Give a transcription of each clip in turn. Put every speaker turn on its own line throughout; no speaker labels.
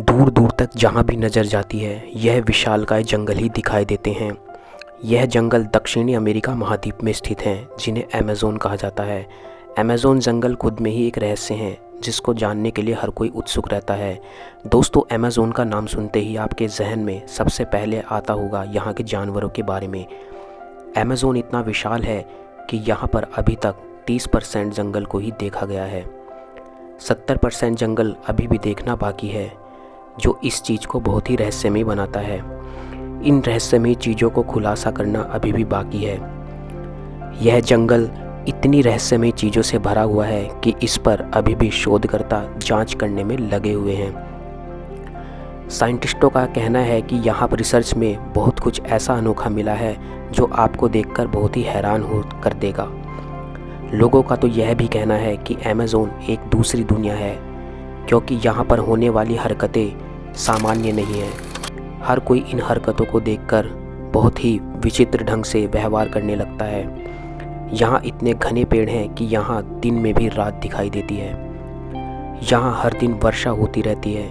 दूर दूर तक जहाँ भी नज़र जाती है यह विशालकाय जंगल ही दिखाई देते हैं। यह जंगल दक्षिणी अमेरिका महाद्वीप में स्थित हैं, जिन्हें अमेज़न कहा जाता है। अमेज़न जंगल खुद में ही एक रहस्य है जिसको जानने के लिए हर कोई उत्सुक रहता है। दोस्तों, अमेज़न का नाम सुनते ही आपके जहन में सबसे पहले आता होगा यहाँ के जानवरों के बारे में। अमेज़न इतना विशाल है कि यहाँ पर अभी तक 30% जंगल को ही देखा गया है। 70% जंगल अभी भी देखना बाकी है, जो इस चीज़ को बहुत ही रहस्यमय बनाता है। इन रहस्यमय चीज़ों को खुलासा करना अभी भी बाकी है। यह जंगल इतनी रहस्यमय चीज़ों से भरा हुआ है कि इस पर अभी भी शोधकर्ता जांच करने में लगे हुए हैं। साइंटिस्टों का कहना है कि यहाँ पर रिसर्च में बहुत कुछ ऐसा अनोखा मिला है जो आपको देखकर बहुत ही हैरान हो कर देगा। लोगों का तो यह भी कहना है कि अमेज़न एक दूसरी दुनिया है, क्योंकि यहाँ पर होने वाली हरकतें सामान्य नहीं हैं। हर कोई इन हरकतों को देखकर बहुत ही विचित्र ढंग से व्यवहार करने लगता है। यहाँ इतने घने पेड़ हैं कि यहाँ दिन में भी रात दिखाई देती है। यहाँ हर दिन वर्षा होती रहती है।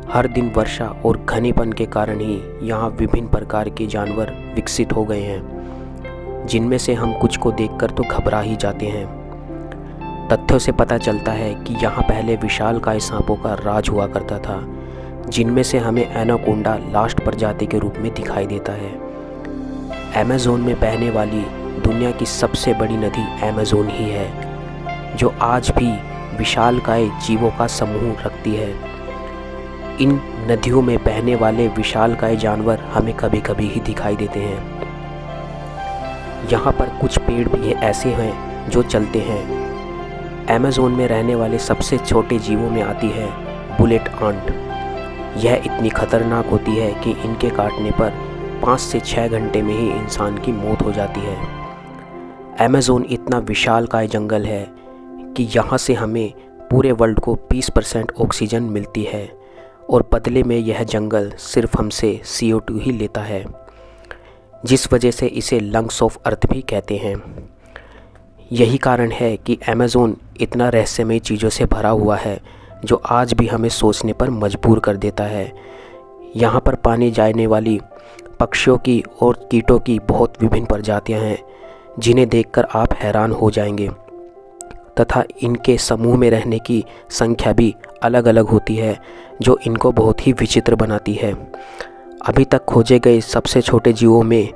हर दिन वर्षा और घनेपन के कारण ही यहाँ विभिन्न प्रकार के जानवर विकसित हो गए हैं, जिनमें से हम कुछ को देखकर तो घबरा ही जाते हैं। तथ्यों से पता चलता है कि यहाँ पहले विशालकाय सांपों का राज हुआ करता था, जिनमें से हमें एनाकोंडा लास्ट प्रजाति के रूप में दिखाई देता है। अमेज़न में बहने वाली दुनिया की सबसे बड़ी नदी अमेज़न ही है, जो आज भी विशालकाय जीवों का समूह रखती है। इन नदियों में बहने वाले विशालकाय जानवर हमें कभी कभी ही दिखाई देते हैं। यहाँ पर कुछ पेड़ भी ऐसे हैं जो चलते हैं। अमेज़न में रहने वाले सबसे छोटे जीवों में आती है बुलेट आंट। यह इतनी खतरनाक होती है कि इनके काटने पर 5 से 6 घंटे में ही इंसान की मौत हो जाती है। अमेज़न इतना विशालकाय जंगल है कि यहाँ से हमें पूरे वर्ल्ड को 20% ऑक्सीजन मिलती है, और बदले में यह जंगल सिर्फ हमसे CO2 ही लेता है, जिस वजह से इसे लंग्स ऑफ अर्थ भी कहते हैं। यही कारण है कि अमेज़न इतना रहस्यमय चीज़ों से भरा हुआ है, जो आज भी हमें सोचने पर मजबूर कर देता है। यहाँ पर पाने जाने वाली पक्षियों की और कीटों की बहुत विभिन्न प्रजातियाँ हैं, जिन्हें देखकर आप हैरान हो जाएंगे, तथा इनके समूह में रहने की संख्या भी अलग अलग होती है, जो इनको बहुत ही विचित्र बनाती है। अभी तक खोजे गए सबसे छोटे जीवों में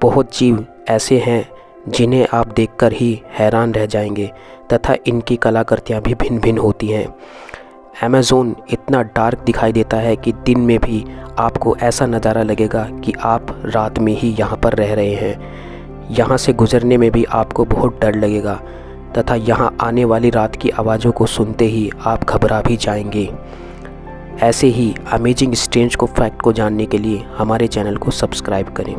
बहुत जीव ऐसे हैं जिन्हें आप देखकर ही हैरान रह जाएंगे, तथा इनकी कलाकृतियाँ भी भिन्न भिन्न होती हैं। अमेज़न इतना डार्क दिखाई देता है कि दिन में भी आपको ऐसा नज़ारा लगेगा कि आप रात में ही यहाँ पर रह रहे हैं। यहाँ से गुज़रने में भी आपको बहुत डर लगेगा, तथा यहाँ आने वाली रात की आवाज़ों को सुनते ही आप घबरा भी जाएंगे। ऐसे ही अमेजिंग स्ट्रेंज को फैक्ट को जानने के लिए हमारे चैनल को सब्सक्राइब करें।